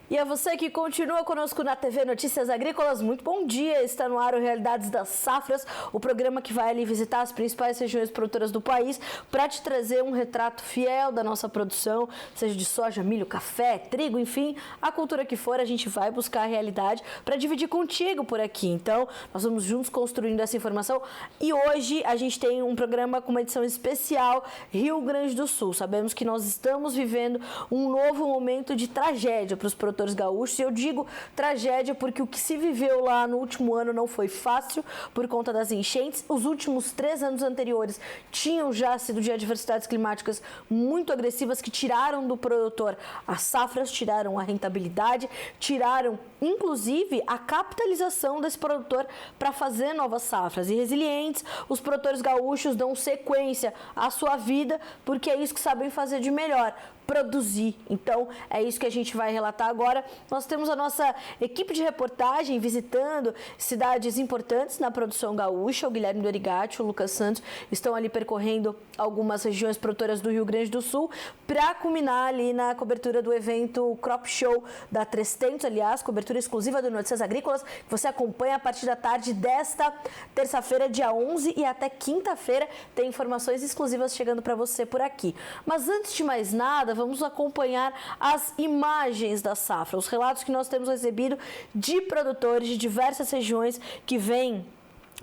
E a você que continua conosco na TV Notícias Agrícolas, muito bom dia! Está no ar o Realidades das Safras, o programa que vai ali visitar as principais regiões produtoras do país para te trazer um retrato fiel da nossa produção, seja de soja, milho, café, trigo, enfim, a cultura que for, a gente vai buscar a realidade para dividir contigo por aqui. Então, nós vamos juntos construindo essa informação e hoje a gente tem um programa com uma edição especial Rio Grande do Sul. Sabemos que nós estamos vivendo um novo momento de tragédia para os produtores gaúchos. Eu digo tragédia porque o que se viveu lá no último ano não foi fácil por conta das enchentes. Os últimos 3 anos anteriores tinham já sido de adversidades climáticas muito agressivas que tiraram do produtor as safras, tiraram a rentabilidade, tiraram inclusive a capitalização desse produtor para fazer novas safras. E resilientes, os produtores gaúchos dão sequência à sua vida porque é isso que sabem fazer de melhor, produzir. Então, é isso que a gente vai relatar agora. Nós temos a nossa equipe de reportagem visitando cidades importantes na produção gaúcha. O Guilherme Dorigatti, o Lucas Santos estão ali percorrendo algumas regiões produtoras do Rio Grande do Sul para culminar ali na cobertura do evento Crop Show da 300, aliás, cobertura exclusiva do Notícias Agrícolas, que você acompanha a partir da tarde desta terça-feira, dia 11, e até quinta-feira tem informações exclusivas chegando para você por aqui. Mas antes de mais nada, vamos acompanhar as imagens da safra, os relatos que nós temos recebido de produtores de diversas regiões que vêm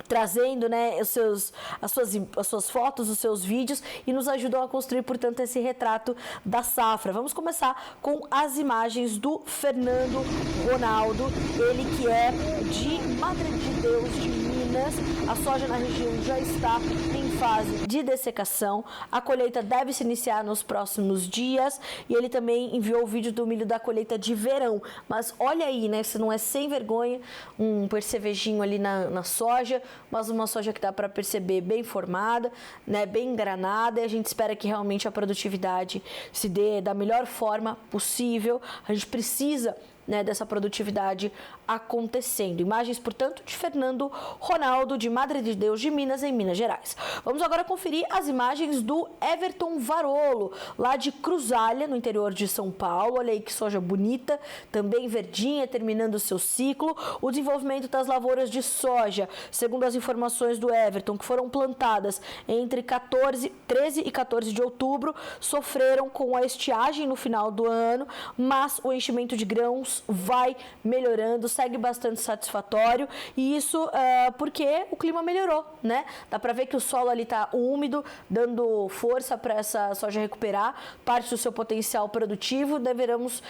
trazendo, né, as suas fotos, os seus vídeos e nos ajudam a construir, portanto, esse retrato da safra. Vamos começar com as imagens do Fernando Ronaldo, ele que é de Madre de Deus de Minas. A soja na região já está em fase de dessecação. A colheita deve se iniciar nos próximos dias e ele também enviou o vídeo do milho da colheita de verão. Mas olha aí, né, se não é sem vergonha, um percevejinho ali na soja, mas uma soja que dá para perceber bem formada, né, bem engranada, e a gente espera que realmente a produtividade se dê da melhor forma possível. A gente precisa, né, dessa produtividade acontecendo. Imagens, portanto, de Fernando Ronaldo, de Madre de Deus de Minas, em Minas Gerais. Vamos agora conferir as imagens do Everton Varolo, lá de Cruzália, no interior de São Paulo. Olha aí que soja bonita, também verdinha, terminando o seu ciclo. O desenvolvimento das lavouras de soja, segundo as informações do Everton, que foram plantadas entre 13 e 14 de outubro, sofreram com a estiagem no final do ano, mas o enchimento de grãos vai melhorando, segue bastante satisfatório, e isso porque o clima melhorou, né? Dá para ver que o solo ali está úmido, dando força para essa soja recuperar parte do seu potencial produtivo. Deveremos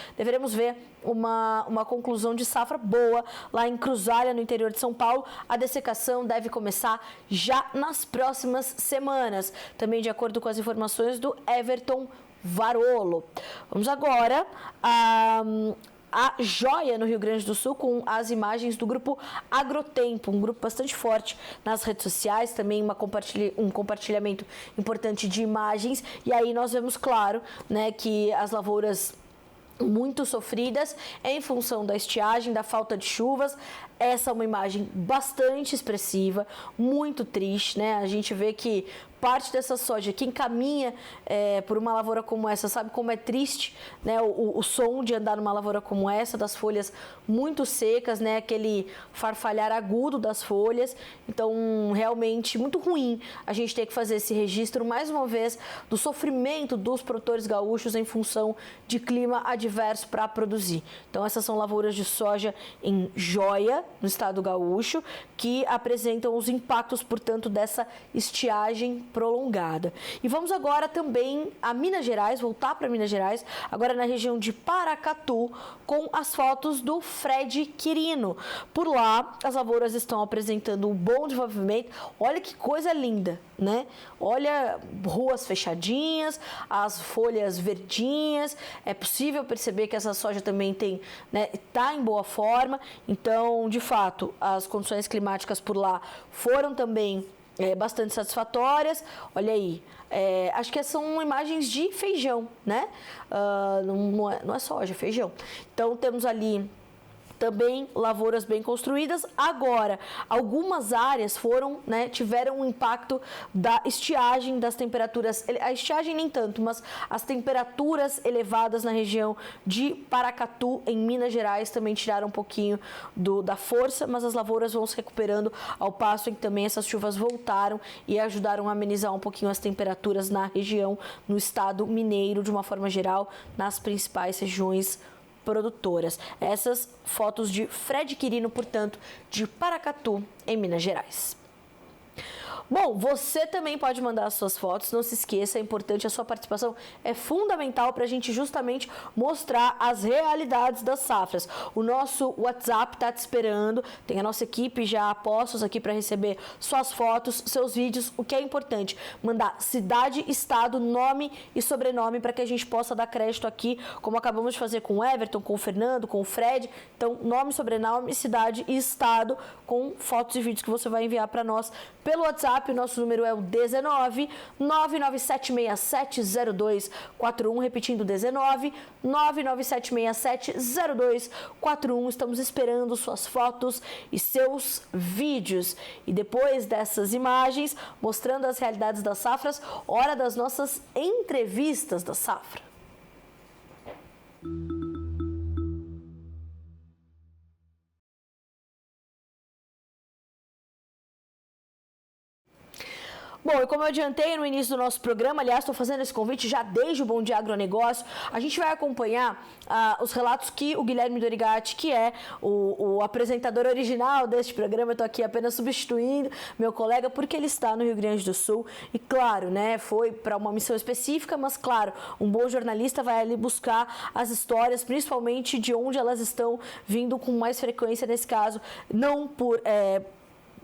ver uma conclusão de safra boa lá em Cruzália, no interior de São Paulo. A dessecação deve começar já nas próximas semanas, também de acordo com as informações do Everton Varolo. Vamos agora a Joia, no Rio Grande do Sul, com as imagens do grupo Agrotempo, um grupo bastante forte nas redes sociais, também um compartilhamento importante de imagens. E aí nós vemos, claro, né, que as lavouras muito sofridas em função da estiagem, da falta de chuvas. Essa é uma imagem bastante expressiva, muito triste, né? A gente vê que parte dessa soja, quem caminha por uma lavoura como essa, sabe como é triste, né? O som de andar numa lavoura como essa, das folhas muito secas, né? Aquele farfalhar agudo das folhas. Então, realmente, muito ruim a gente ter que fazer esse registro, mais uma vez, do sofrimento dos produtores gaúchos em função de clima adverso para produzir. Então, essas são lavouras de soja em Joia, no estado gaúcho, que apresentam os impactos, portanto, dessa estiagem prolongada. E vamos agora também a Minas Gerais, voltar para Minas Gerais, agora na região de Paracatu, com as fotos do Fred Quirino. Por lá, as lavouras estão apresentando um bom desenvolvimento. Olha que coisa linda, né? Olha, ruas fechadinhas, as folhas verdinhas. É possível perceber que essa soja também tem, né, tá em boa forma. Então, de fato, as condições climáticas por lá foram também bastante satisfatórias. Olha aí, acho que são imagens de feijão, né? Não é soja, é feijão. Então temos ali também lavouras bem construídas. Agora, algumas áreas tiveram um impacto da estiagem, das temperaturas, a estiagem nem tanto, mas as temperaturas elevadas na região de Paracatu, em Minas Gerais, também tiraram um pouquinho da força, mas as lavouras vão se recuperando ao passo em que também essas chuvas voltaram e ajudaram a amenizar um pouquinho as temperaturas na região, no estado mineiro, de uma forma geral, nas principais regiões produtoras. Essas fotos de Fred Quirino, portanto, de Paracatu, em Minas Gerais. Bom, você também pode mandar as suas fotos, não se esqueça, é importante, a sua participação é fundamental para a gente justamente mostrar as realidades das safras. O nosso WhatsApp está te esperando, tem a nossa equipe já a postos aqui para receber suas fotos, seus vídeos. O que é importante? Mandar cidade, estado, nome e sobrenome para que a gente possa dar crédito aqui, como acabamos de fazer com o Everton, com o Fernando, com o Fred. Então, nome, sobrenome, cidade e estado com fotos e vídeos que você vai enviar para nós pelo WhatsApp. O nosso número é o 19 997670241, repetindo 19 997670241. Estamos esperando suas fotos e seus vídeos. E depois dessas imagens mostrando as realidades das safras, hora das nossas entrevistas da safra. Bom, e como eu adiantei no início do nosso programa, aliás, estou fazendo esse convite já desde o Bom Dia Agronegócio, a gente vai acompanhar os relatos que o Guilherme Dorigatti, que é o apresentador original deste programa, eu estou aqui apenas substituindo meu colega, porque ele está no Rio Grande do Sul e, claro, foi para uma missão específica, mas, claro, um bom jornalista vai ali buscar as histórias, principalmente de onde elas estão vindo com mais frequência, nesse caso, não por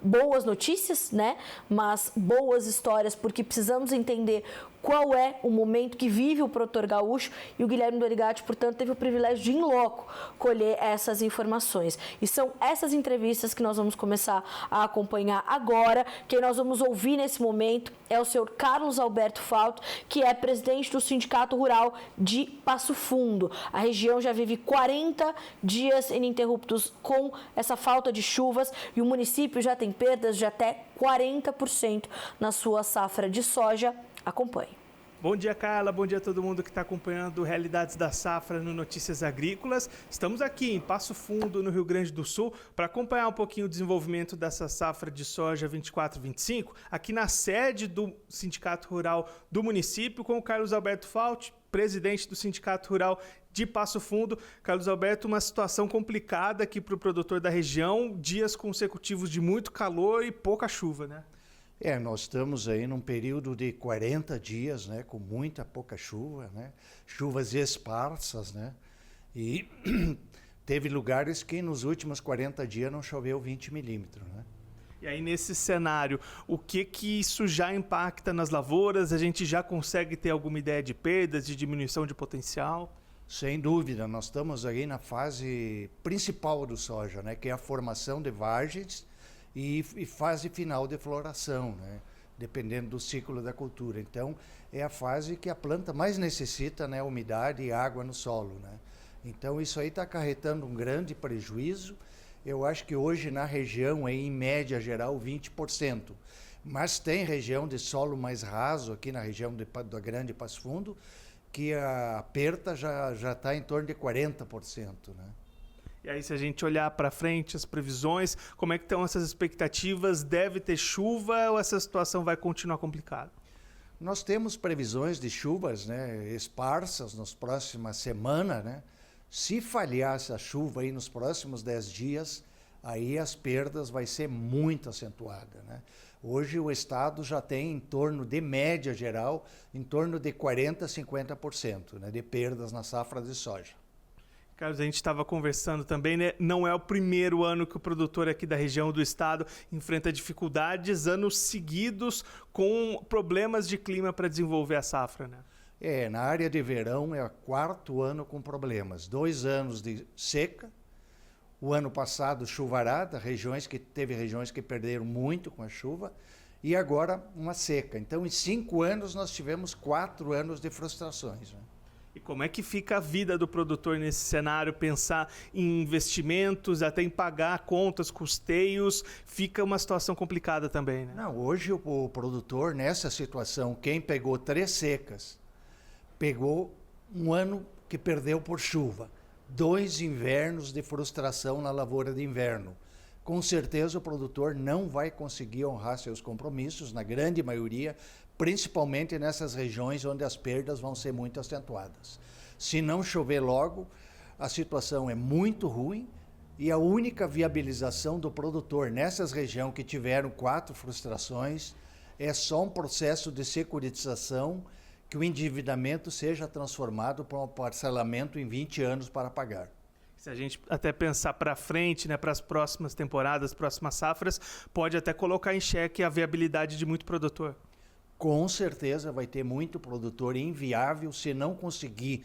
boas notícias, mas boas histórias, porque precisamos entender qual é o momento que vive o produtor gaúcho, e o Guilherme Dorigatti, portanto, teve o privilégio de, em loco, colher essas informações. E são essas entrevistas que nós vamos começar a acompanhar agora. Quem nós vamos ouvir nesse momento é o senhor Carlos Alberto Falto, que é presidente do Sindicato Rural de Passo Fundo. A região já vive 40 dias ininterruptos com essa falta de chuvas e o município já tem perdas de até 40% na sua safra de soja. Acompanhe. Bom dia, Carla. Bom dia a todo mundo que está acompanhando Realidades da Safra no Notícias Agrícolas. Estamos aqui em Passo Fundo, no Rio Grande do Sul, para acompanhar um pouquinho o desenvolvimento dessa safra de soja 24-25, aqui na sede do Sindicato Rural do município, com o Carlos Alberto Falti, presidente do Sindicato Rural de Passo Fundo. Carlos Alberto, uma situação complicada aqui para o produtor da região, dias consecutivos de muito calor e pouca chuva, né? Nós estamos aí num período de 40 dias, com pouca chuva, chuvas esparsas, e teve lugares que nos últimos 40 dias não choveu 20 milímetros, E aí, nesse cenário, o que isso já impacta nas lavouras? A gente já consegue ter alguma ideia de perdas, de diminuição de potencial? Sem dúvida, nós estamos aí na fase principal do soja, que é a formação de vagens, e fase final de floração, dependendo do ciclo da cultura. Então, é a fase que a planta mais necessita, umidade e água no solo. Então, isso aí está acarretando um grande prejuízo. Eu acho que hoje na região, em média geral, 20%. Mas tem região de solo mais raso, aqui na região da Grande Passo Fundo, que a perda já está em torno de 40%. E aí, se a gente olhar para frente, as previsões, como é que estão essas expectativas? Deve ter chuva ou essa situação vai continuar complicada? Nós temos previsões de chuvas esparsas nas próximas semanas. Se falhar essa chuva aí nos próximos 10 dias, aí as perdas vai ser muito acentuadas. Hoje o estado já tem em torno de média geral, em torno de 40% a 50% de perdas na safra de soja. Carlos, a gente estava conversando também, não é o primeiro ano que o produtor aqui da região do estado enfrenta dificuldades, anos seguidos com problemas de clima para desenvolver a safra, Na área de verão é o 4º ano com problemas, 2 anos de seca, o ano passado chuvarada, teve regiões que perderam muito com a chuva, e agora uma seca. Então, em 5 anos nós tivemos 4 anos de frustrações. E como é que fica a vida do produtor nesse cenário? Pensar em investimentos, até em pagar contas, custeios, fica uma situação complicada também, né? Não, hoje o produtor, nessa situação, quem pegou 3 secas, pegou um ano que perdeu por chuva, 2 invernos de frustração na lavoura de inverno. Com certeza o produtor não vai conseguir honrar seus compromissos, na grande maioria, principalmente nessas regiões onde as perdas vão ser muito acentuadas. Se não chover logo, a situação é muito ruim e a única viabilização do produtor nessas regiões que tiveram 4 frustrações é só um processo de securitização, que o endividamento seja transformado para um parcelamento em 20 anos para pagar. Se a gente até pensar para frente, né, para as próximas temporadas, próximas safras, pode até colocar em xeque a viabilidade de muito produtor. Com certeza vai ter muito produtor inviável se não conseguir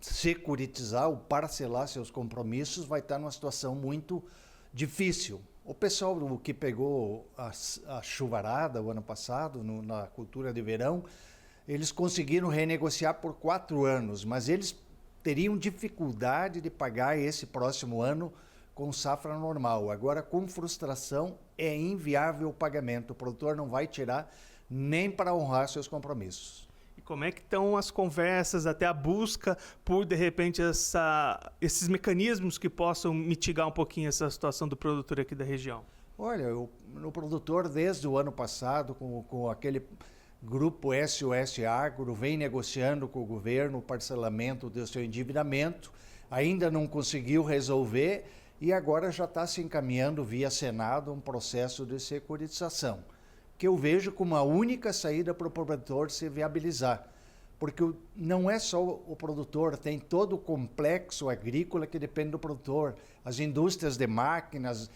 securitizar ou parcelar seus compromissos, vai estar numa situação muito difícil. O pessoal que pegou a chuvarada o ano passado, na cultura de verão, eles conseguiram renegociar por 4 anos, mas eles teriam dificuldade de pagar esse próximo ano com safra normal. Agora, com frustração, é inviável o pagamento. O produtor não vai tirar nem para honrar seus compromissos. E como é que estão as conversas, até a busca por, de repente, esses mecanismos que possam mitigar um pouquinho essa situação do produtor aqui da região? Olha, o produtor, desde o ano passado, com aquele grupo SOS Agro, vem negociando com o governo o parcelamento do seu endividamento, ainda não conseguiu resolver e agora já está se encaminhando via Senado um processo de securitização, que eu vejo como a única saída para o produtor se viabilizar. Porque não é só o produtor, tem todo o complexo agrícola que depende do produtor. As indústrias de máquinas,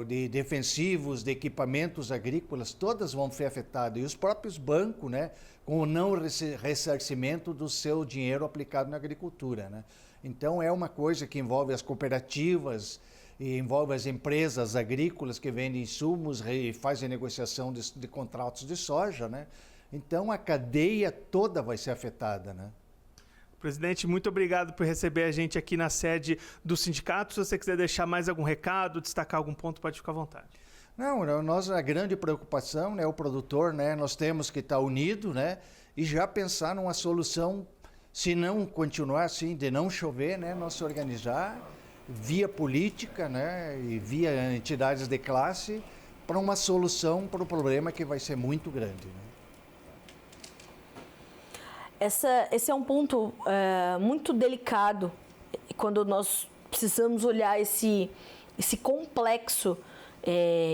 de defensivos, de equipamentos agrícolas, todas vão ser afetadas. E os próprios bancos, né, com o não ressarcimento do seu dinheiro aplicado na agricultura, né? Então é uma coisa que envolve as cooperativas, e envolve as empresas agrícolas que vendem insumos e fazem negociação de contratos de soja, né? Então a cadeia toda vai ser afetada, né? Presidente, muito obrigado por receber a gente aqui na sede do sindicato. Se você quiser deixar mais algum recado, destacar algum ponto, pode ficar à vontade. Não, a grande preocupação, né, o produtor, né, nós temos que estar unido, né, e já pensar numa solução, se não continuar assim, de não chover, né, nós se organizar via política, né, e via entidades de classe para uma solução para o problema que vai ser muito grande, né? Esse é um ponto muito delicado quando nós precisamos olhar esse complexo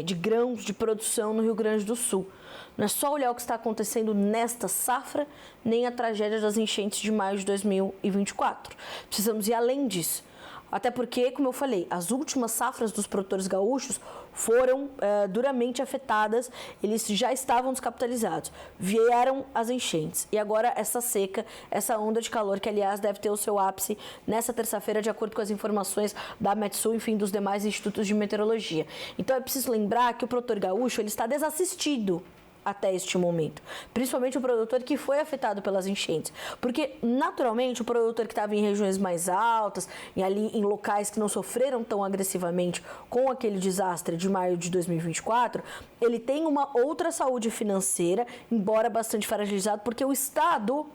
de grãos de produção no Rio Grande do Sul. Não é só olhar o que está acontecendo nesta safra, nem a tragédia das enchentes de maio de 2024. Precisamos ir além disso. Até porque, como eu falei, as últimas safras dos produtores gaúchos foram duramente afetadas, eles já estavam descapitalizados, vieram as enchentes e agora essa seca, essa onda de calor que, aliás, deve ter o seu ápice nessa terça-feira, de acordo com as informações da Metsul, enfim, dos demais institutos de meteorologia. Então é preciso lembrar que o produtor gaúcho ele está desassistido até este momento, principalmente o produtor que foi afetado pelas enchentes, porque naturalmente o produtor que estava em regiões mais altas e ali em locais que não sofreram tão agressivamente com aquele desastre de maio de 2024, ele tem uma outra saúde financeira, embora bastante fragilizado, porque o Estado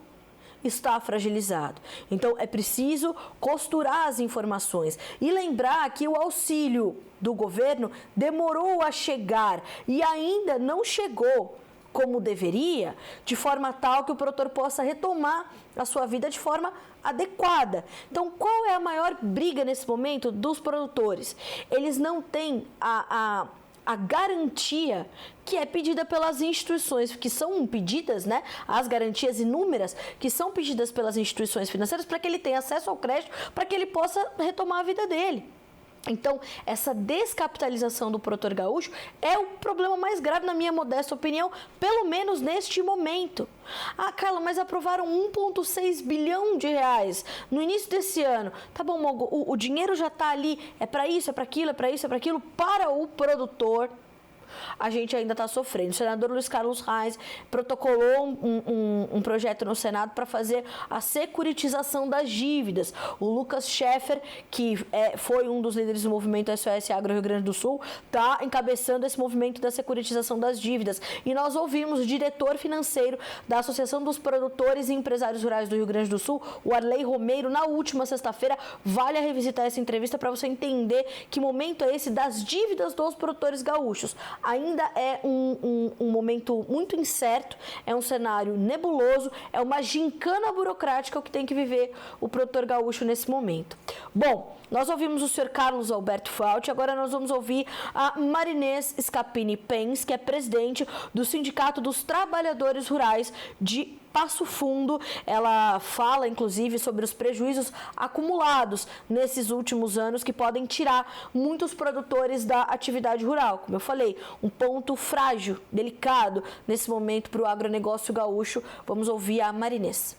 está fragilizado. Então é preciso costurar as informações e lembrar que o auxílio do governo demorou a chegar e ainda não chegou como deveria, de forma tal que o produtor possa retomar a sua vida de forma adequada. Então, qual é a maior briga nesse momento dos produtores? Eles não têm a garantia que é pedida pelas instituições, que são pedidas, né, as garantias inúmeras que são pedidas pelas instituições financeiras para que ele tenha acesso ao crédito, para que ele possa retomar a vida dele. Então, essa descapitalização do produtor gaúcho é o problema mais grave, na minha modesta opinião, pelo menos neste momento. Ah, Carla, mas aprovaram 1,6 bilhão de reais no início desse ano. Tá bom, o dinheiro já está ali, é para isso, é para aquilo, é para isso, é para aquilo, para o produtor. a gente ainda está sofrendo. O senador Luiz Carlos Reis protocolou um projeto no Senado para fazer a securitização das dívidas. O Lucas Scheffer, que foi um dos líderes do movimento SOS Agro Rio Grande do Sul, está encabeçando esse movimento da securitização das dívidas. E nós ouvimos o diretor financeiro da Associação dos Produtores e Empresários Rurais do Rio Grande do Sul, o Arley Romeiro, na última sexta-feira. Vale a revisitar essa entrevista para você entender que momento é esse das dívidas dos produtores gaúchos. Ainda é um momento muito incerto, é um cenário nebuloso, é uma gincana burocrática o que tem que viver o produtor gaúcho nesse momento. Bom, nós ouvimos o senhor Carlos Alberto Fauci, agora nós vamos ouvir a Marinês Scapini Pens, que é presidente do Sindicato dos Trabalhadores Rurais de Passo Fundo. Ela fala, inclusive, sobre os prejuízos acumulados nesses últimos anos que podem tirar muitos produtores da atividade rural. Como eu falei, um ponto frágil, delicado nesse momento para o agronegócio gaúcho. Vamos ouvir a Marinês.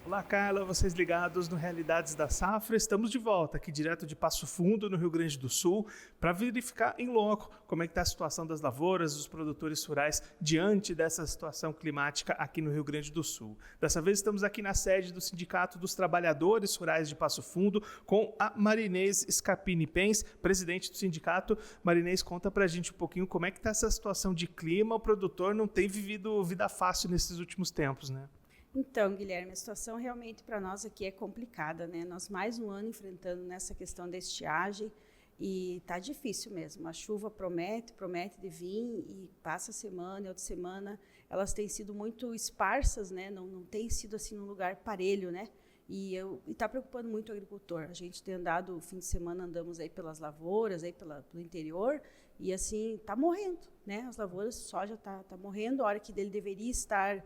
Olá, Carla, vocês ligados no Realidades da Safra. Estamos de volta aqui direto de Passo Fundo, no Rio Grande do Sul, para verificar em loco como é que está a situação das lavouras, dos produtores rurais diante dessa situação climática aqui no Rio Grande do Sul. Dessa vez estamos aqui na sede do Sindicato dos Trabalhadores Rurais de Passo Fundo com a Marinês Scapini Pens, presidente do sindicato. Marinês, conta para a gente um pouquinho como é que está essa situação de clima. O produtor não tem vivido vida fácil nesses últimos tempos, né? Então, Guilherme, a situação realmente para nós aqui é complicada, né? Nós mais um ano enfrentando nessa questão da estiagem e está difícil mesmo. A chuva promete de vir e passa semana e outra semana. Elas têm sido muito esparsas, né? Não tem sido assim num lugar parelho, né? E está preocupando muito o agricultor. A gente tem andado, fim de semana andamos aí pelas lavouras, aí pelo interior e assim está morrendo, né? As lavouras, soja está morrendo, a hora que ele deveria estar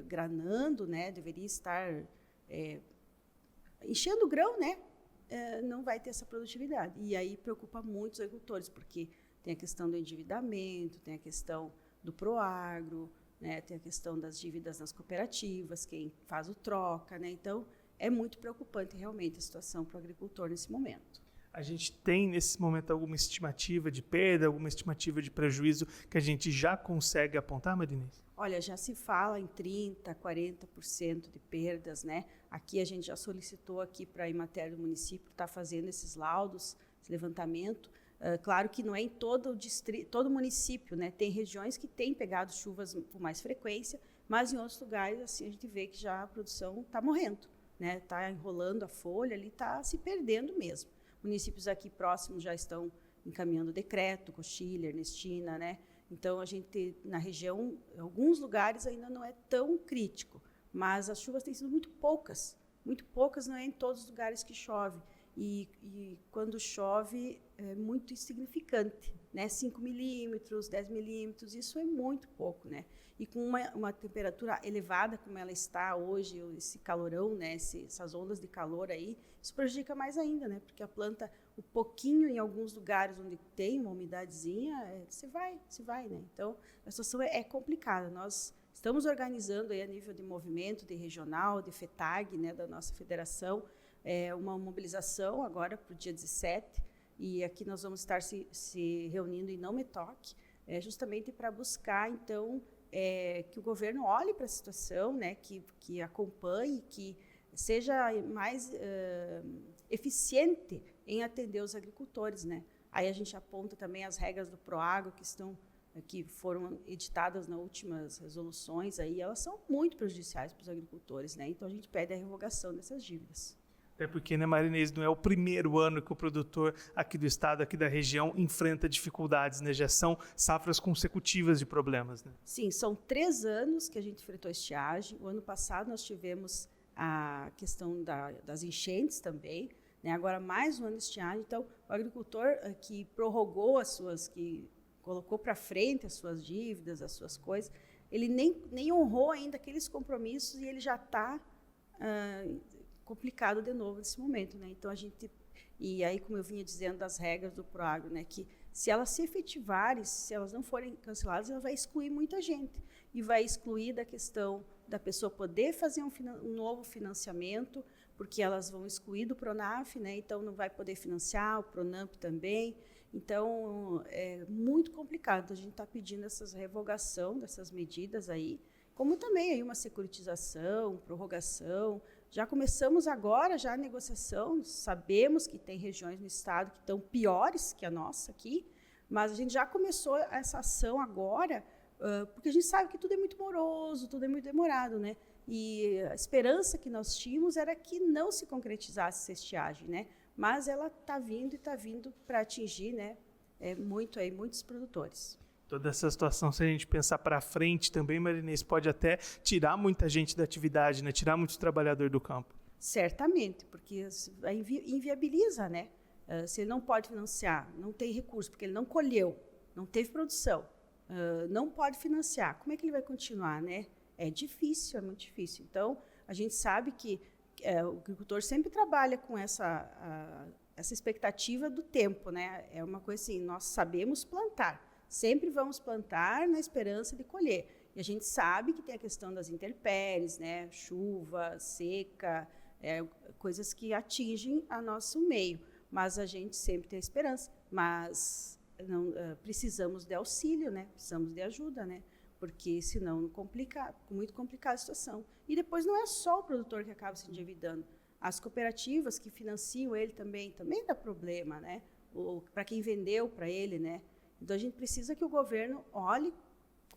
granando, né, deveria estar enchendo o grão, né, não vai ter essa produtividade. E aí preocupa muito os agricultores, porque tem a questão do endividamento, tem a questão do Proagro, né, tem a questão das dívidas nas cooperativas, quem faz o troca, né, então é muito preocupante realmente a situação para o agricultor nesse momento. A gente tem, nesse momento, alguma estimativa de perda, alguma estimativa de prejuízo que a gente já consegue apontar, Marinês? Olha, já se fala em 30%, 40% de perdas, né? Aqui a gente já solicitou aqui para a Emater do município estar fazendo esses laudos, esse levantamento. Claro que não é em todo o distrito, todo o município, né? Tem regiões que têm pegado chuvas com mais frequência, mas em outros lugares assim a gente vê que já a produção está morrendo, né? Está enrolando a folha, ali está se perdendo mesmo. Municípios aqui próximos já estão encaminhando decreto, Coxilha, Ernestina, né? Então, a gente, na região, em alguns lugares ainda não é tão crítico, mas as chuvas têm sido muito poucas, não é em todos os lugares que chove. E quando chove, é muito insignificante, né? 5 milímetros, 10 milímetros, isso é muito pouco, né? E com uma temperatura elevada como ela está hoje, esse calorão, né? Essas ondas de calor aí, isso prejudica mais ainda, né? Porque a planta, um pouquinho em alguns lugares onde tem uma umidadezinha, se vai, né? Então, a situação é complicada. Nós estamos organizando aí a nível de movimento, de regional, de FETAG, né? Da nossa federação, uma mobilização agora para o dia 17, e aqui nós vamos estar se reunindo em Não Me Toque, justamente para buscar, então, que o governo olhe para a situação, né, que acompanhe, que seja mais eficiente em atender os agricultores, né. Aí a gente aponta também as regras do Proagro que foram editadas nas últimas resoluções, aí elas são muito prejudiciais para os agricultores, né. Então a gente pede a revogação dessas dívidas. Até porque, né, Marinês, não é o primeiro ano que o produtor aqui do estado, aqui da região, enfrenta dificuldades, né? Já são safras consecutivas de problemas, né? Sim, são 3 anos que a gente enfrentou estiagem. O ano passado nós tivemos a questão das enchentes também, né? Agora mais um ano de estiagem. Então, o agricultor que prorrogou que colocou para frente as suas dívidas, as suas coisas, ele nem honrou ainda aqueles compromissos e ele já está complicado de novo nesse momento, né? Então e aí, como eu vinha dizendo das regras do Proagro, né, que se elas se efetivarem, se elas não forem canceladas, ela vai excluir muita gente e vai excluir da questão da pessoa poder fazer um novo financiamento, porque elas vão excluir do Pronaf, né? Então não vai poder financiar, o Pronamp também. Então, é muito complicado. A gente está pedindo essa revogação dessas medidas aí, como também aí uma securitização, prorrogação. Já começamos agora já a negociação, sabemos que tem regiões no estado que estão piores que a nossa aqui, mas a gente já começou essa ação agora, porque a gente sabe que tudo é muito moroso, tudo é muito demorado, né? E a esperança que nós tínhamos era que não se concretizasse essa estiagem, né? Mas ela está vindo e está vindo para atingir, né, muitos produtores. Toda essa situação, se a gente pensar para frente também, Marinês, pode até tirar muita gente da atividade, né? Tirar muitos trabalhadores do campo. Certamente, porque inviabiliza, né? Se ele não pode financiar, não tem recurso, porque ele não colheu, não teve produção, não pode financiar, como é que ele vai continuar, né? É difícil, é muito difícil. Então, a gente sabe que o agricultor sempre trabalha com essa expectativa do tempo, né? É uma coisa assim, nós sabemos plantar, sempre vamos plantar na esperança de colher. E a gente sabe que tem a questão das intempéries, né? Chuva, seca, coisas que atingem a nosso meio. Mas a gente sempre tem esperança. Mas não, precisamos de auxílio, né? Precisamos de ajuda, né? Porque senão complica, muito complicada a situação. E depois não é só o produtor que acaba se endividando. As cooperativas que financiam ele também dá problema, né? Para quem vendeu para ele, né? Então a gente precisa que o governo olhe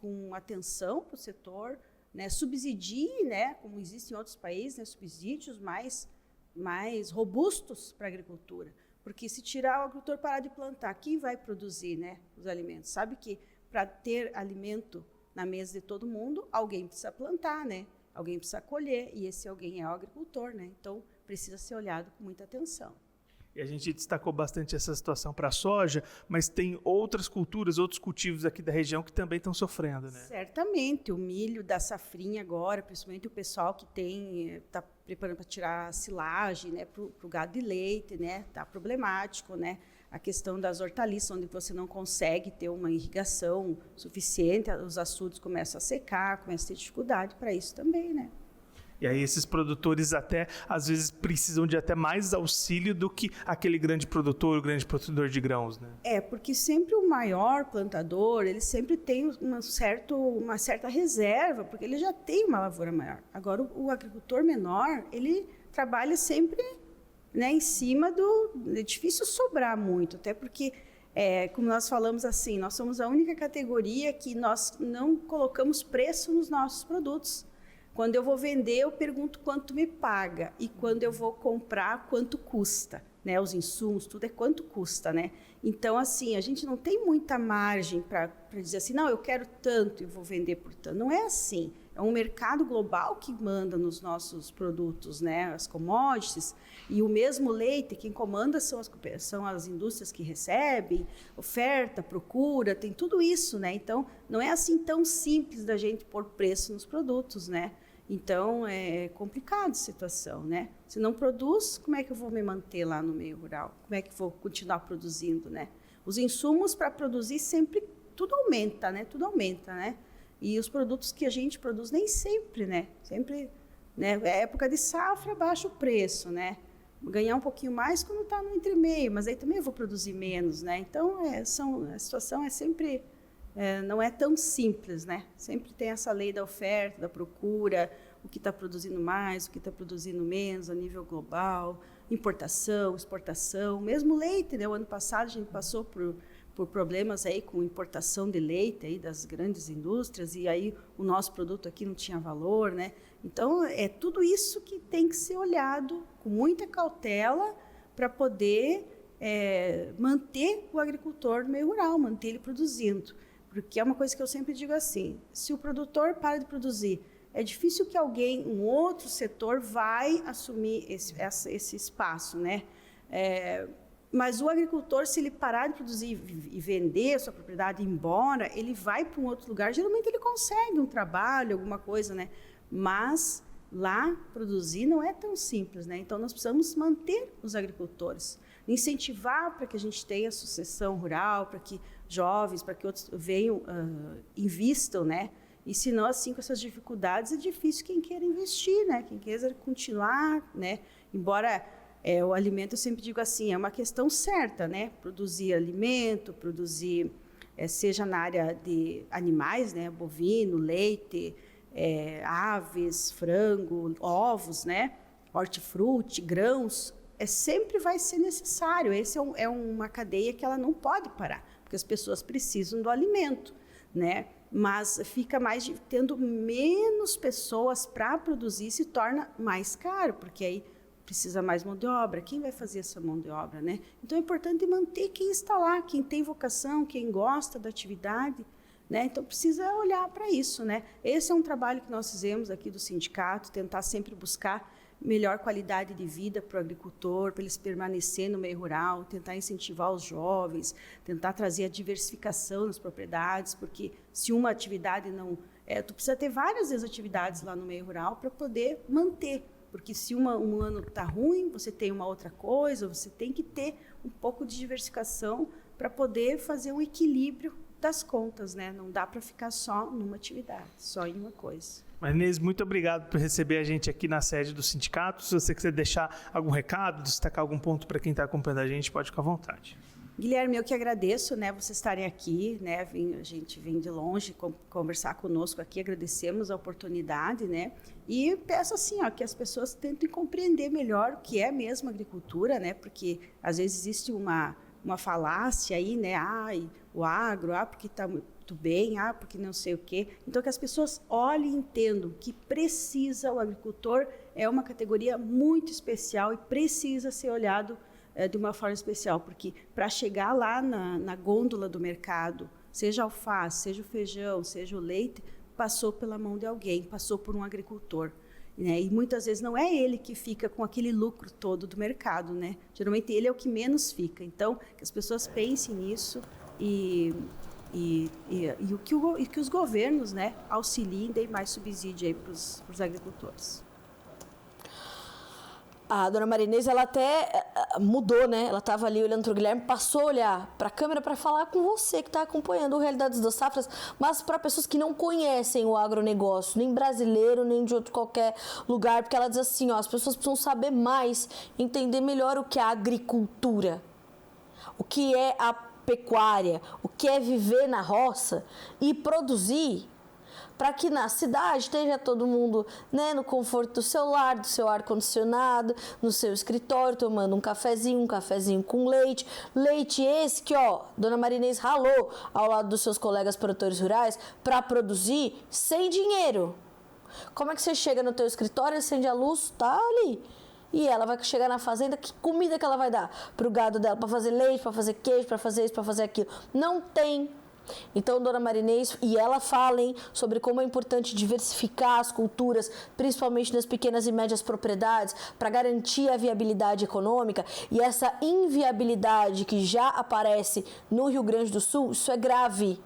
com atenção para o setor, né? Subsidie, né? Como existe em outros países, né? Subsídios mais robustos para a agricultura. Porque se tirar o agricultor parar de plantar, quem vai produzir, né, os alimentos? Sabe que para ter alimento na mesa de todo mundo, alguém precisa plantar, né? Alguém precisa colher, e esse alguém é o agricultor, né? Então, precisa ser olhado com muita atenção. E a gente destacou bastante essa situação para a soja, mas tem outras culturas, outros cultivos aqui da região que também estão sofrendo, né? Certamente, o milho da safrinha agora, principalmente o pessoal que está preparando para tirar a silagem, né, para o gado de leite, né? Está problemático, né? A questão das hortaliças, onde você não consegue ter uma irrigação suficiente, os açudes começam a secar, começam a ter dificuldade para isso também, né? E aí esses produtores até, às vezes, precisam de até mais auxílio do que aquele grande produtor, o grande produtor de grãos, né? Porque sempre o maior plantador, ele sempre tem uma certa reserva, porque ele já tem uma lavoura maior. Agora, o agricultor menor, ele trabalha sempre, né, em cima do... É difícil sobrar muito, até porque, como nós falamos assim, nós somos a única categoria que nós não colocamos preço nos nossos produtos. Quando eu vou vender, eu pergunto quanto me paga. E quando eu vou comprar, quanto custa. Né? Os insumos, tudo é quanto custa. Né? Então, assim, a gente não tem muita margem para dizer assim, não, eu quero tanto e vou vender por tanto. Não é assim. É um mercado global que manda nos nossos produtos, né? As commodities. E o mesmo leite, quem comanda são as indústrias que recebem, oferta, procura, tem tudo isso. Né? Então, não é assim tão simples da gente pôr preço nos produtos, né? Então, é complicada a situação, né? Se não produz, como é que eu vou me manter lá no meio rural? Como é que eu vou continuar produzindo, né? Os insumos para produzir sempre, tudo aumenta, né? Tudo aumenta, né? E os produtos que a gente produz nem sempre, né? Sempre, né? É época de safra, baixa o preço, né? Ganhar um pouquinho mais quando está no entremeio, mas aí também eu vou produzir menos, né? Então, a situação é sempre... não é tão simples, né? Sempre tem essa lei da oferta, da procura, o que está produzindo mais, o que está produzindo menos a nível global, importação, exportação, mesmo leite, né? O ano passado a gente passou por problemas aí com importação de leite aí das grandes indústrias e aí o nosso produto aqui não tinha valor, né? Então, é tudo isso que tem que ser olhado com muita cautela para poder manter o agricultor no meio rural, manter ele produzindo. Porque é uma coisa que eu sempre digo assim, se o produtor para de produzir, é difícil que um outro setor vai assumir esse espaço, né? Mas o agricultor, se ele parar de produzir e vender a sua propriedade e ir embora, ele vai para um outro lugar, geralmente ele consegue um trabalho, alguma coisa, né? Mas lá produzir não é tão simples, né? Então nós precisamos manter os agricultores, incentivar para que a gente tenha sucessão rural, para que jovens, para que outros venham, invistam, né? E se não, assim, com essas dificuldades, é difícil quem queira investir, né? Quem queira continuar, né? Embora O alimento, eu sempre digo assim, é uma questão certa, né? Produzir alimento, produzir, seja na área de animais, né? Bovino, leite, aves, frango, ovos, né? Hortifruti, grãos, sempre vai ser necessário. Esse é uma cadeia que ela não pode parar, porque as pessoas precisam do alimento, né? Mas fica tendo menos pessoas para produzir, se torna mais caro, porque aí precisa mais mão de obra. Quem vai fazer essa mão de obra, né? Então é importante manter quem está lá, quem tem vocação, quem gosta da atividade, né? Então precisa olhar para isso, né? Esse é um trabalho que nós fizemos aqui do sindicato, tentar sempre buscar melhor qualidade de vida para o agricultor, para eles permanecer no meio rural, tentar incentivar os jovens, tentar trazer a diversificação nas propriedades, porque se uma atividade não... tu precisa ter várias vezes atividades lá no meio rural para poder manter, porque se um ano está ruim, você tem uma outra coisa, você tem que ter um pouco de diversificação para poder fazer um equilíbrio das contas, né? Não dá para ficar só numa atividade, só em uma coisa. Marinês, muito obrigado por receber a gente aqui na sede do sindicato. Se você quiser deixar algum recado, destacar algum ponto para quem está acompanhando a gente, pode ficar à vontade. Guilherme, eu que agradeço, né, vocês estarem aqui, né, a gente vem de longe conversar conosco aqui, agradecemos a oportunidade, né, e peço assim, que as pessoas tentem compreender melhor o que é mesmo a agricultura, né, porque às vezes existe uma falácia aí, né, o agro, porque está muito bem, porque não sei o quê. Então, que as pessoas olhem e entendam que o agricultor é uma categoria muito especial e precisa ser olhado de uma forma especial, porque para chegar lá na gôndola do mercado, seja a alface, seja o feijão, seja o leite, passou pela mão de alguém, passou por um agricultor. Né? E muitas vezes não é ele que fica com aquele lucro todo do mercado, né? Geralmente ele é o que menos fica. Então, que as pessoas pensem nisso e que os governos, né, auxiliem, deem mais subsídio aí para os agricultores. A dona Marinês, ela até mudou, né? Ela estava ali olhando para o Guilherme, passou a olhar para a câmera para falar com você que está acompanhando o Realidades das Safras, mas para pessoas que não conhecem o agronegócio, nem brasileiro, nem de outro qualquer lugar, porque ela diz assim, as pessoas precisam saber mais, entender melhor o que é a agricultura, o que é a pecuária, o que é viver na roça e produzir, para que na cidade esteja todo mundo, né, no conforto do seu lar, do seu ar-condicionado, no seu escritório, tomando um cafezinho com leite. Leite esse que, dona Marinês ralou ao lado dos seus colegas produtores rurais para produzir sem dinheiro. Como é que você chega no teu escritório, acende a luz, tá ali. E ela vai chegar na fazenda, que comida que ela vai dar para o gado dela? Para fazer leite, para fazer queijo, para fazer isso, para fazer aquilo. Não tem. Então, dona Marinês, e ela fala sobre como é importante diversificar as culturas, principalmente nas pequenas e médias propriedades, para garantir a viabilidade econômica. E essa inviabilidade que já aparece no Rio Grande do Sul, isso é grave.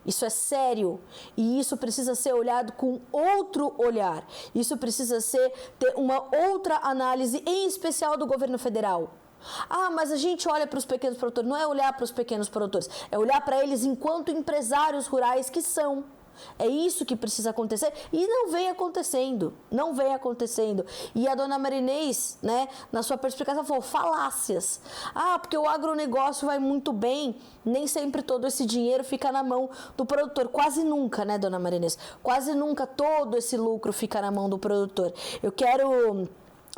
Isso é sério e isso precisa ser olhado com outro olhar. Isso precisa ter uma outra análise, em especial do governo federal. Mas a gente olha para os pequenos produtores. Não é olhar para os pequenos produtores, é olhar para eles enquanto empresários rurais que são. É isso que precisa acontecer e não vem acontecendo, E a dona Marinês, né, na sua perspicácia, falou falácias. Porque o agronegócio vai muito bem, nem sempre todo esse dinheiro fica na mão do produtor. Quase nunca, né, dona Marinês? Quase nunca todo esse lucro fica na mão do produtor. Eu quero...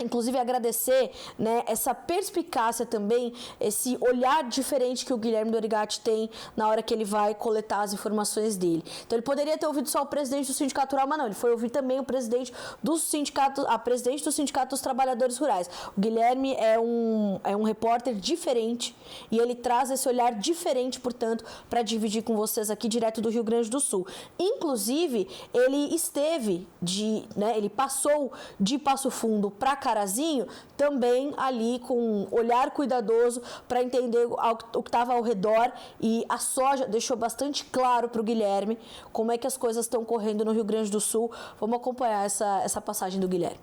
inclusive agradecer, né, essa perspicácia também, esse olhar diferente que o Guilherme Dorigatti tem na hora que ele vai coletar as informações dele. Então ele poderia ter ouvido só o presidente do Sindicato Rural, mas não, ele foi ouvir também o presidente do Sindicato, a presidente do Sindicato dos Trabalhadores Rurais. O Guilherme é um repórter diferente e ele traz esse olhar diferente, portanto, para dividir com vocês aqui direto do Rio Grande do Sul. Inclusive, ele passou de Passo Fundo para Carazinho, também ali com um olhar cuidadoso para entender o que estava ao redor, e a soja deixou bastante claro para o Guilherme como é que as coisas estão correndo no Rio Grande do Sul. Vamos acompanhar essa passagem do Guilherme.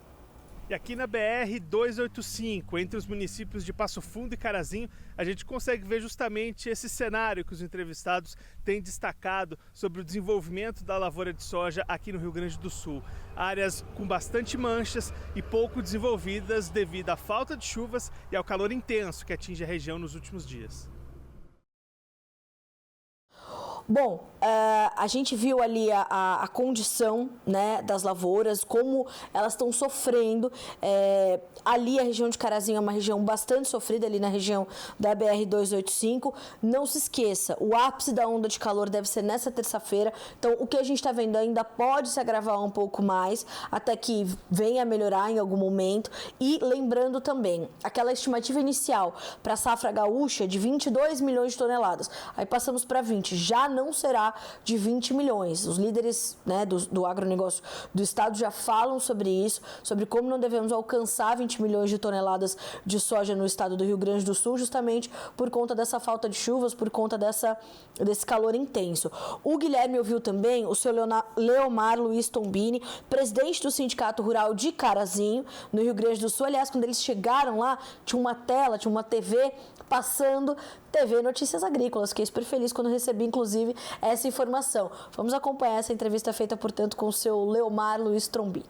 E aqui na BR-285, entre os municípios de Passo Fundo e Carazinho, a gente consegue ver justamente esse cenário que os entrevistados têm destacado sobre o desenvolvimento da lavoura de soja aqui no Rio Grande do Sul. Áreas com bastante manchas e pouco desenvolvidas devido à falta de chuvas e ao calor intenso que atinge a região nos últimos dias. Bom, a gente viu ali a condição, né, das lavouras, como elas estão sofrendo. Ali a região de Carazinho é uma região bastante sofrida, ali na região da BR-285. Não se esqueça, o ápice da onda de calor deve ser nessa terça-feira. Então, o que a gente está vendo ainda pode se agravar um pouco mais, até que venha a melhorar em algum momento. E lembrando também, aquela estimativa inicial para a safra gaúcha de 22 milhões de toneladas. Aí passamos para 20, já não será de 20 milhões. Os líderes, né, do agronegócio do estado já falam sobre isso, sobre como não devemos alcançar 20 milhões de toneladas de soja no estado do Rio Grande do Sul, justamente por conta dessa falta de chuvas, por conta desse calor intenso. O Guilherme ouviu também o seu Leomar Luiz Tombini, presidente do Sindicato Rural de Carazinho, no Rio Grande do Sul. Aliás, quando eles chegaram lá, tinha uma tela, tinha uma TV passando, TV Notícias Agrícolas. Fiquei super feliz quando recebi, inclusive, essa informação. Vamos acompanhar essa entrevista feita, portanto, com o seu Leomar Luiz Tombini.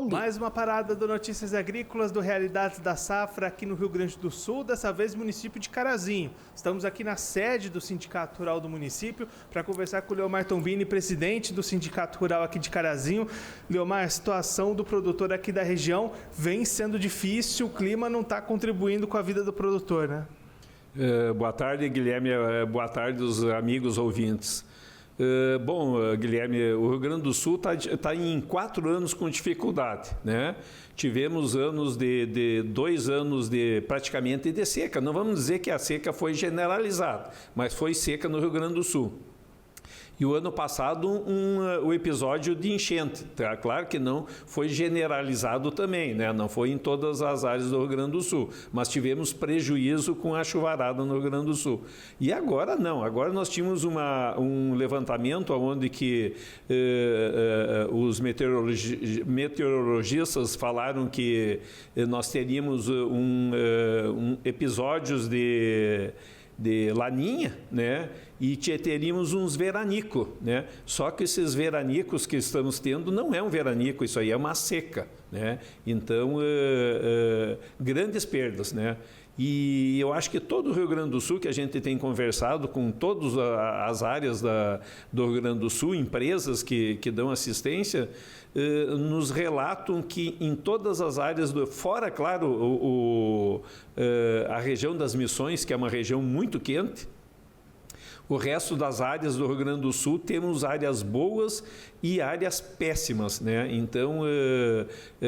Mais uma parada do Notícias Agrícolas, do Realidades da Safra, aqui no Rio Grande do Sul, dessa vez município de Carazinho. Estamos aqui na sede do Sindicato Rural do município para conversar com o Leomar Tombini, presidente do Sindicato Rural aqui de Carazinho. Leomar, a situação do produtor aqui da região vem sendo difícil, o clima não está contribuindo com a vida do produtor, né? Boa tarde, Guilherme. Boa tarde, os amigos ouvintes. Bom, Guilherme, o Rio Grande do Sul está em 4 anos com dificuldade, né? Tivemos anos de 2 anos praticamente de seca. Não vamos dizer que a seca foi generalizada, mas foi seca no Rio Grande do Sul. E o ano passado, o episódio de enchente. Tá? Claro que não foi generalizado também, né? Não foi em todas as áreas do Rio Grande do Sul, mas tivemos prejuízo com a chuvarada no Rio Grande do Sul. E agora não, agora nós tínhamos um levantamento onde que os meteorologistas falaram que nós teríamos episódios de laninha, né? E teríamos uns veranicos, né? Só que esses veranicos que estamos tendo não é um veranico, isso aí é uma seca, né? Então, grandes perdas, né? E eu acho que todo o Rio Grande do Sul, que a gente tem conversado com todas as áreas do Rio Grande do Sul, empresas que dão assistência, nos relatam que em todas as áreas, fora, claro, a região das Missões, que é uma região muito quente, o resto das áreas do Rio Grande do Sul temos áreas boas e áreas péssimas, né? Então,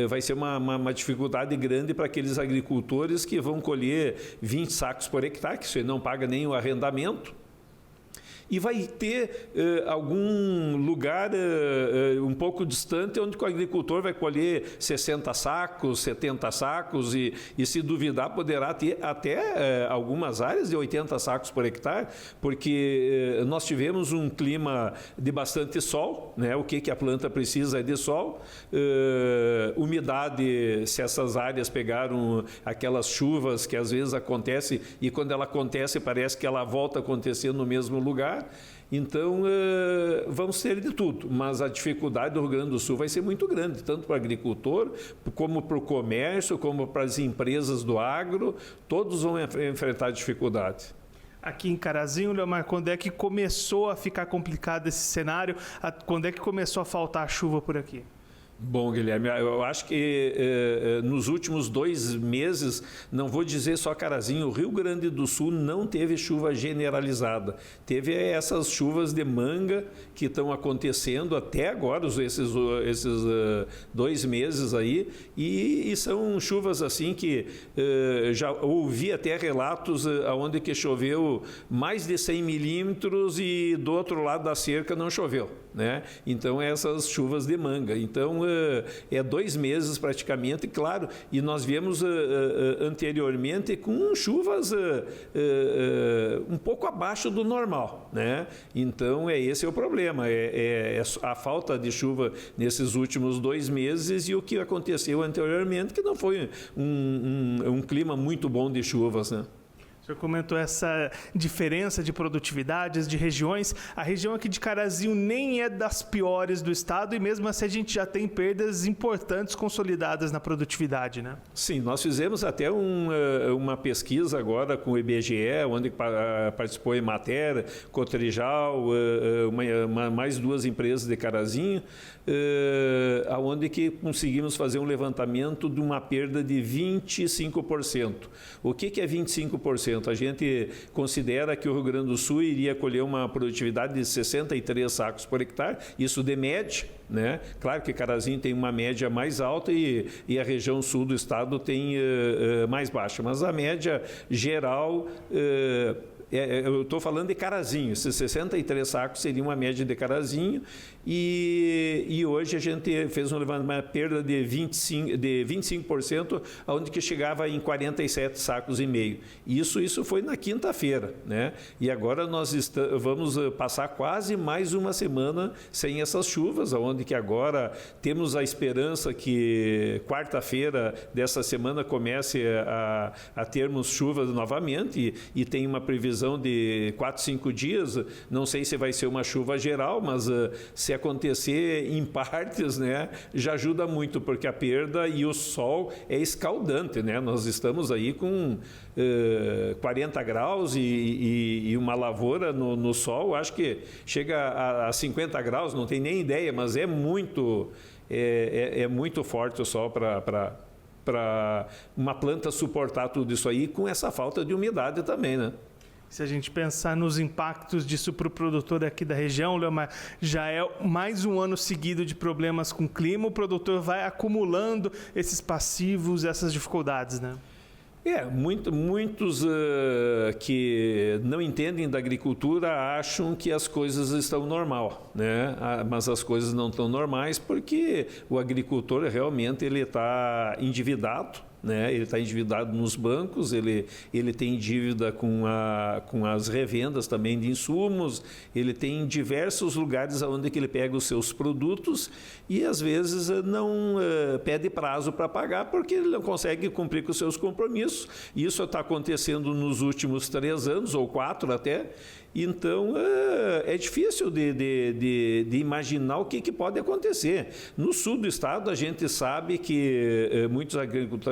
vai ser uma dificuldade grande para aqueles agricultores que vão colher 20 sacos por hectare, que isso aí não paga nem o arrendamento. E vai ter algum lugar um pouco distante onde o agricultor vai colher 60 sacos, 70 sacos e se duvidar poderá ter até algumas áreas de 80 sacos por hectare, porque nós tivemos um clima de bastante sol, né? O que a planta precisa é de sol, umidade, se essas áreas pegaram aquelas chuvas que às vezes acontece e quando ela acontece parece que ela volta a acontecer no mesmo lugar. Então, vamos ter de tudo, mas a dificuldade do Rio Grande do Sul vai ser muito grande, tanto para o agricultor, como para o comércio, como para as empresas do agro, todos vão enfrentar dificuldade. Aqui em Carazinho, Leomar, quando é que começou a ficar complicado esse cenário? Quando é que começou a faltar chuva por aqui? Bom, Guilherme, eu acho que nos últimos 2 meses, não vou dizer só Carazinho, o Rio Grande do Sul não teve chuva generalizada. Teve essas chuvas de manga que estão acontecendo até agora, esses 2 meses aí, e são chuvas assim que já ouvi até relatos onde que choveu mais de 100 milímetros e do outro lado da cerca não choveu, né? Então, essas chuvas de manga. Então, é 2 meses praticamente, claro, e nós viemos anteriormente com chuvas um pouco abaixo do normal, né? Então, esse é o problema, é a falta de chuva nesses últimos 2 meses e o que aconteceu anteriormente, que não foi um clima muito bom de chuvas, né? O senhor comentou essa diferença de produtividades, de regiões. A região aqui de Carazinho nem é das piores do estado e mesmo assim a gente já tem perdas importantes consolidadas na produtividade, né? Sim, nós fizemos até uma pesquisa agora com o IBGE, onde participou a Emater, Cotrijal, mais 2 empresas de Carazinho, onde que conseguimos fazer um levantamento de uma perda de 25%. O que é 25%? A gente considera que o Rio Grande do Sul iria colher uma produtividade de 63 sacos por hectare, isso de média, né? Claro que Carazinho tem uma média mais alta e a região sul do estado tem mais baixa, mas a média geral... eu estou falando de Carazinho, esses 63 sacos seria uma média de Carazinho e hoje a gente fez uma perda de 25%, onde que chegava em 47 sacos e meio. Isso foi na quinta-feira, né? E agora nós vamos passar quase mais uma semana sem essas chuvas, onde que agora temos a esperança que quarta-feira dessa semana comece a termos chuvas novamente e tem uma previsão de 4, 5 dias, não sei se vai ser uma chuva geral, mas se acontecer em partes, né, já ajuda muito, porque a perda e o sol é escaldante, né? Nós estamos aí com 40 graus e uma lavoura no sol, acho que chega a 50 graus, não tem nem ideia, mas é muito forte o sol para uma planta suportar tudo isso aí, com essa falta de umidade também, né? Se a gente pensar nos impactos disso para o produtor aqui da região, Leomar, já é mais um ano seguido de problemas com o clima, o produtor vai acumulando esses passivos, essas dificuldades, né? Muitos que não entendem da agricultura acham que as coisas estão normal, né? Mas as coisas não estão normais porque o agricultor realmente ele está endividado, né? Ele está endividado nos bancos, ele tem dívida com as revendas também de insumos, ele tem diversos lugares onde que ele pega os seus produtos e às vezes não pede prazo para pagar porque ele não consegue cumprir com os seus compromissos. Isso está acontecendo nos últimos 3 anos ou 4 até. Então, é difícil de imaginar o que pode acontecer. No sul do estado, a gente sabe que muitos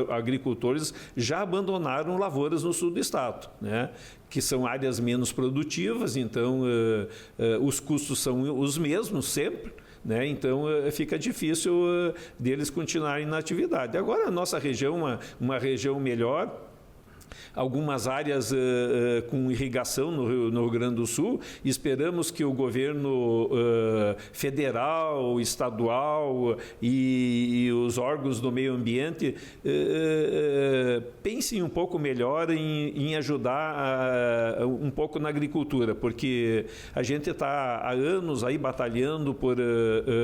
agricultores já abandonaram lavouras no sul do estado, né? Que são áreas menos produtivas, então os custos são os mesmos sempre, né? Então fica difícil deles continuarem na atividade. Agora, a nossa região, uma região melhor, algumas áreas com irrigação no Rio Grande do Sul. Esperamos que o governo federal, estadual e os órgãos do meio ambiente pensem um pouco melhor em ajudar um pouco na agricultura, porque a gente está há anos aí batalhando por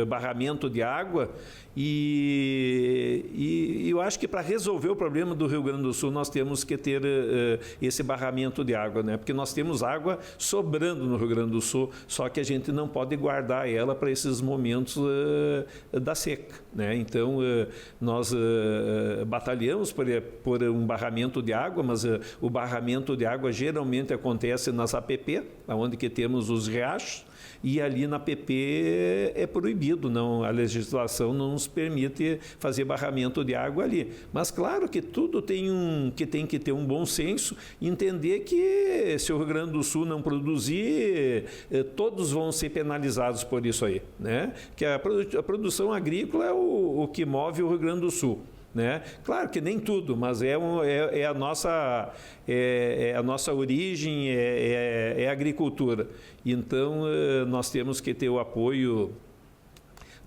barramento de água e eu acho que para resolver o problema do Rio Grande do Sul nós temos que ter esse barramento de água, né? Porque nós temos água sobrando no Rio Grande do Sul, só que a gente não pode guardar ela para esses momentos da seca, né? Então nós batalhamos por um barramento de água, mas o barramento de água geralmente acontece nas APP, onde que temos os riachos, e ali na PP é proibido, não, a legislação não nos permite fazer barramento de água ali. Mas claro que tudo tem que ter um bom senso, entender que se o Rio Grande do Sul não produzir, todos vão ser penalizados por isso aí, né? Que a produção agrícola é o que move o Rio Grande do Sul, né? Claro que nem tudo, mas é a nossa origem, é a agricultura. Então nós temos que ter o apoio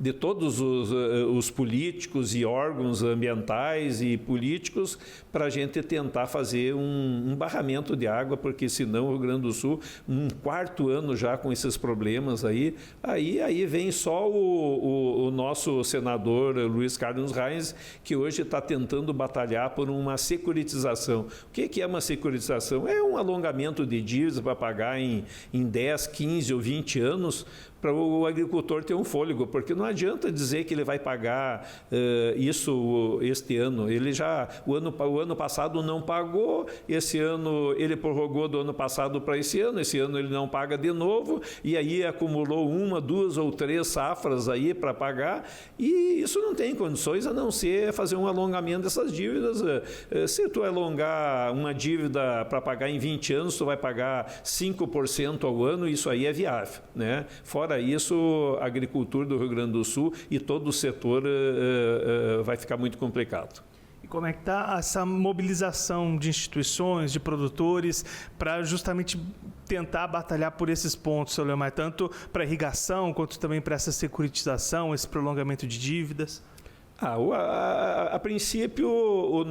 de todos os políticos e órgãos ambientais e políticos para a gente tentar fazer um barramento de água, porque senão o Rio Grande do Sul, um quarto ano já com esses problemas aí vem só o nosso senador Luiz Carlos Reis, que hoje está tentando batalhar por uma securitização. O que é uma securitização? É um alongamento de dívidas para pagar em 10, 15 ou 20 anos, para o agricultor ter um fôlego, porque não adianta dizer que ele vai pagar isso este ano. Ele já, o ano passado não pagou, esse ano ele prorrogou do ano passado para esse ano ele não paga de novo, e aí acumulou 1, 2 ou 3 safras aí para pagar, e isso não tem condições a não ser fazer um alongamento dessas dívidas. Se tu alongar uma dívida para pagar em 20 anos, tu vai pagar 5% ao ano, isso aí é viável, né? Fora isso, a agricultura do Rio Grande do Sul e todo o setor vai ficar muito complicado. E como é que está essa mobilização de instituições, de produtores, para justamente tentar batalhar por esses pontos, seu Leomar, tanto para irrigação, quanto também para essa securitização, esse prolongamento de dívidas? A princípio,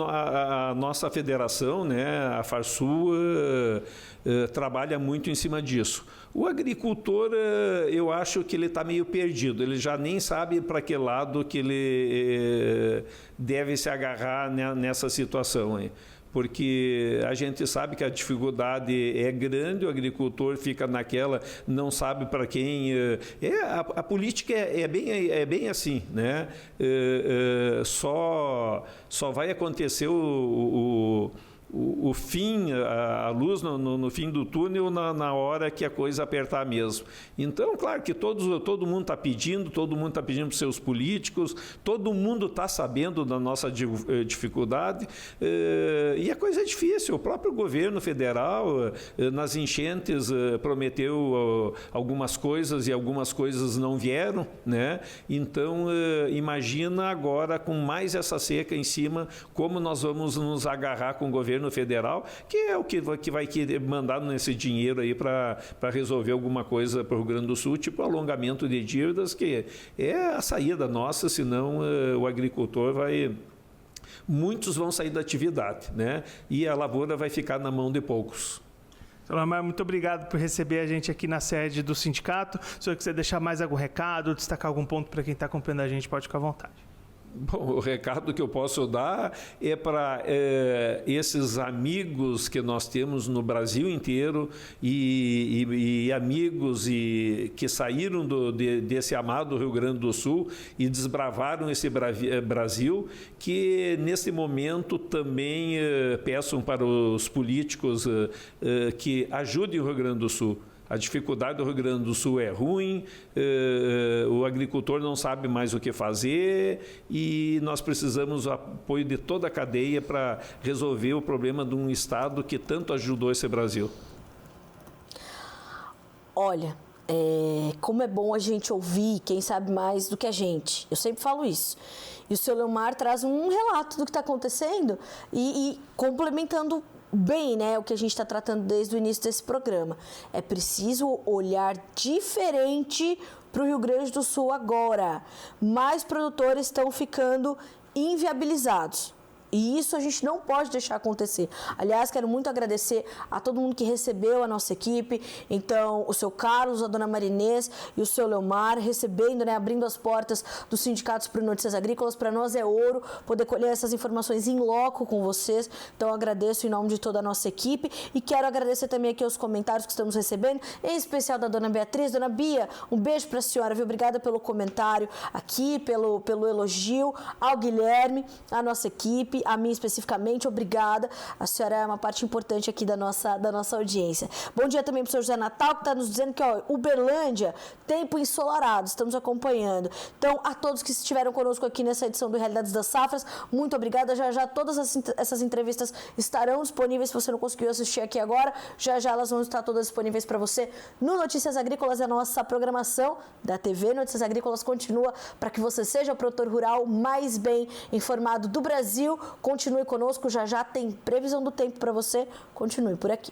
a nossa federação, né, a Farsul, trabalha muito em cima disso. O agricultor, eu acho que ele está meio perdido, ele já nem sabe para que lado que ele deve se agarrar nessa situação aí. Porque a gente sabe que a dificuldade é grande, o agricultor fica naquela, não sabe para quem... A política é bem assim, né? Só vai acontecer o fim, a luz no fim do túnel na hora que a coisa apertar mesmo. Então, claro que todo mundo está pedindo para os seus políticos, todo mundo está sabendo da nossa dificuldade, e a coisa é difícil. O próprio governo federal, nas enchentes, prometeu algumas coisas e algumas coisas não vieram, né? Então, imagina agora, com mais essa seca em cima, como nós vamos nos agarrar com o governo federal, que é o que vai mandar nesse dinheiro aí para resolver alguma coisa para o Rio Grande do Sul, tipo alongamento de dívidas, que é a saída nossa, senão o agricultor muitos vão sair da atividade, né? E a lavoura vai ficar na mão de poucos. Seu Leomar, muito obrigado por receber a gente aqui na sede do sindicato. Se o senhor quiser deixar mais algum recado, destacar algum ponto para quem está acompanhando a gente, pode ficar à vontade. Bom, o recado que eu posso dar é para esses amigos que nós temos no Brasil inteiro e amigos que saíram desse amado Rio Grande do Sul e desbravaram esse Brasil, que nesse momento também peçam para os políticos que ajudem o Rio Grande do Sul. A dificuldade do Rio Grande do Sul é ruim, o agricultor não sabe mais o que fazer e nós precisamos do apoio de toda a cadeia para resolver o problema de um estado que tanto ajudou esse Brasil. Olha, como é bom a gente ouvir quem sabe mais do que a gente. Eu sempre falo isso. E o seu Leomar traz um relato do que está acontecendo e complementando bem, né, o que a gente está tratando desde o início desse programa. É preciso olhar diferente para o Rio Grande do Sul agora. Mais produtores estão ficando inviabilizados. E isso a gente não pode deixar acontecer. Aliás, quero muito agradecer a todo mundo que recebeu a nossa equipe. Então, o seu Carlos, a dona Marinês e o seu Leomar recebendo, né, abrindo as portas dos sindicatos para Notícias Agrícolas. Para nós é ouro poder colher essas informações em loco com vocês. Então, agradeço em nome de toda a nossa equipe. E quero agradecer também aqui os comentários que estamos recebendo, em especial da dona Beatriz. Dona Bia, um beijo para a senhora, viu? Obrigada pelo comentário aqui, pelo elogio. Ao Guilherme, a nossa equipe, a mim especificamente, obrigada. A senhora é uma parte importante aqui da nossa audiência. Bom dia também para o senhor José Natal, que está nos dizendo que, ó, Uberlândia, tempo ensolarado, estamos acompanhando. Então, a todos que estiveram conosco aqui nessa edição do Realidades das Safras, muito obrigada. Já todas essas entrevistas estarão disponíveis. Se você não conseguiu assistir aqui agora, já elas vão estar todas disponíveis para você no Notícias Agrícolas. A nossa programação da TV Notícias Agrícolas continua para que você seja o produtor rural mais bem informado do Brasil. Continue conosco, já tem previsão do tempo para você. Continue por aqui.